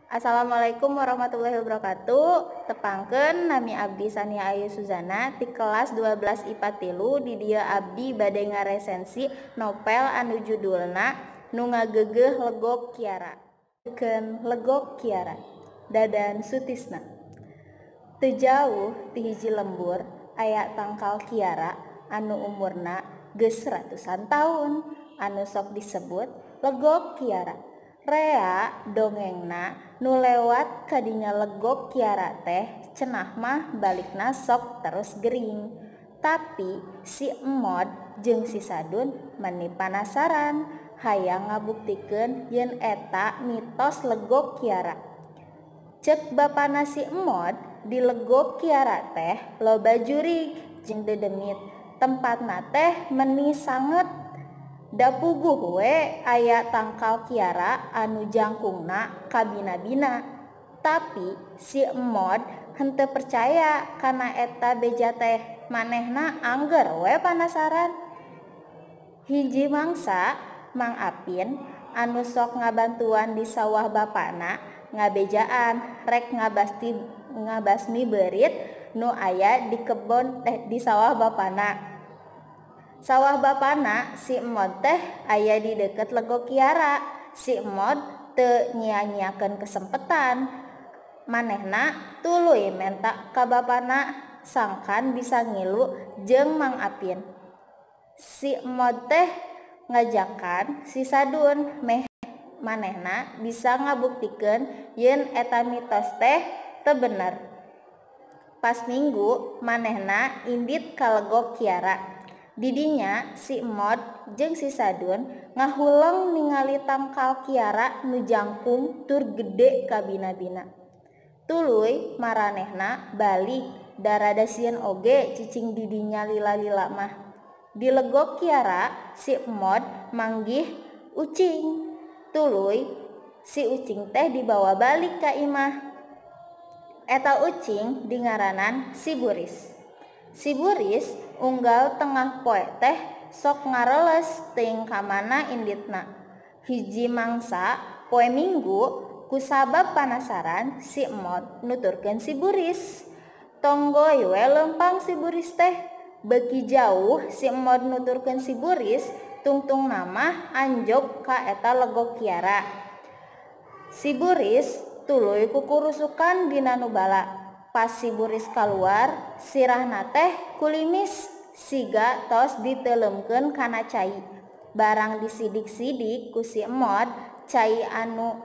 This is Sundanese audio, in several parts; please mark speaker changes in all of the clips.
Speaker 1: Assalamualaikum warahmatullahi wabarakatuh. Tepangkeun nami abdi Sania Ayu Suzana ti kelas 12 IPA 3 di dieu abdi bade ngaresensi novel anu judulna Nu Ngageugeuh Legog Kiara. Keun Legog Kiara Dadan Sutisna. Teu jauh ti hiji lembur aya tangkal Kiara anu umurna geus ratusan taun anu sok disebut Legog Kiara. Rea dongengna nu lewat kadinya Legog Kiara teh cenah mah balikna sok terus gering. Tapi si Emod jeung si Sadun meni panasaran hayang ngabuktikeun yen eta mitos Legog Kiara. Cek bapana si Emod di Legog Kiara teh loba jurig jeung dedemit. Tempatna teh meni sanget. Da puguh we aya tangkal Kiara anu jangkungna kabina-bina. Tapi si Emod henteu percaya kana eta beja teh, manehna angger we panasaran. Hiji mangsa Mang Apin anu sok ngabantuan di sawah bapana ngabejaan rek ngabasmi beurit nu aya di kebon di sawah bapana. Sawah bapana si Emod teh aya di deket Legog Kiara. Si Emod teu nyia-nyiakeun kesempetan. Manehna tuluy menta ka bapana sangkan bisa ngilu jeung Mang Apin. Si Emod teh ngajakan si Sadun meh manehna bisa ngabuktikeun yen eta mitos teh teu bener. Pas minggu manehna indit ka Legog Kiara. Didinya si Emod jeung si Sadun ngahuleng ningali tangkal Kiara nu jangkung tur gede kabina-bina. Tuluy maranehna balik darada sieun oge cicing didinya lila-lila mah. Di Legog Kiara si Emod manggih ucing. Tuluy si ucing teh dibawa balik ka imah. Eta ucing dingaranan si Buris. Si Buris unggal tengah poe teh sok ngareles teuing ka mana inditna. Hiji mangsa poe Minggu kusabab panasaran si Emod nuturkeun si Buris. Tonggoy we leumpang si Buris teh. Beuki jauh si Emod nuturkeun si Buris tungtung nama anjog ka eta Legog Kiara. Si Buris tuluy kukurusukan dina nu bala. Pas si Buris kaluar, sirahna teh kulimis siga tos diteleumkeun kana cai. Barang disidik-sidik ku si Emod, cai anu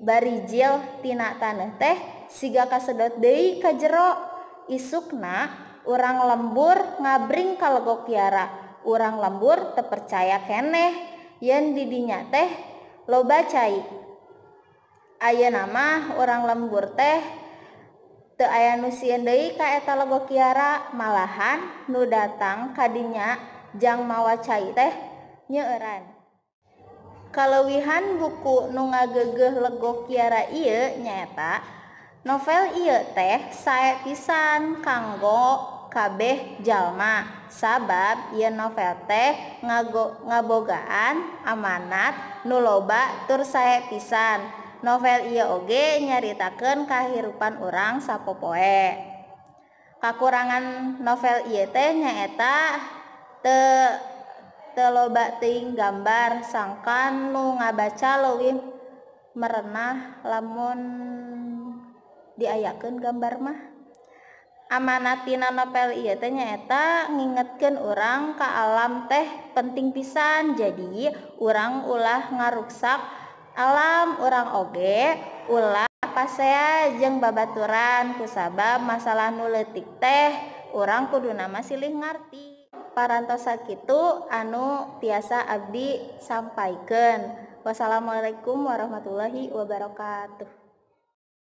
Speaker 1: barijil tina taneuh teh siga kasedot deui ka jero. Isukna urang lembur ngabring ka Legog Kiara. Urang lembur teu percaya keneh yen didinya teh loba cai. Ayeuna mah urang lembur teh teu aya nu sieun deui ka eta Legog Kiara, malahan nu datang ka dinya jang mawa cai teh nyeueuran. Kaleuwihan buku Nu Ngageugeuh Legog Kiara ieu nyaeta novel ieu teh sae pisan kanggo kabeh jalma. Sabab ieu novel teh ngabogaan amanat nu loba tur sae pisan. Novel ieu oge nyaritakeun kahirupan urang sapopoe. Kakurangan novel ieu teh nyaeta teu loba teuing gambar sangkan nu ngabaca leuwih merenah lamun diayakeun gambar mah. Amanat tina novel ieu teh nyaeta ngingetkeun urang ka alam teh penting pisan. Jadi urang ulah ngaruksak alam, urang oge ulah pasea jeung babaturan kusabab masalah nu leutik teh urang kuduna mah silih ngarti. Parantos sakitu anu tiasa abdi sampaikeun. Wassalamualaikum warahmatullahi wabarakatuh.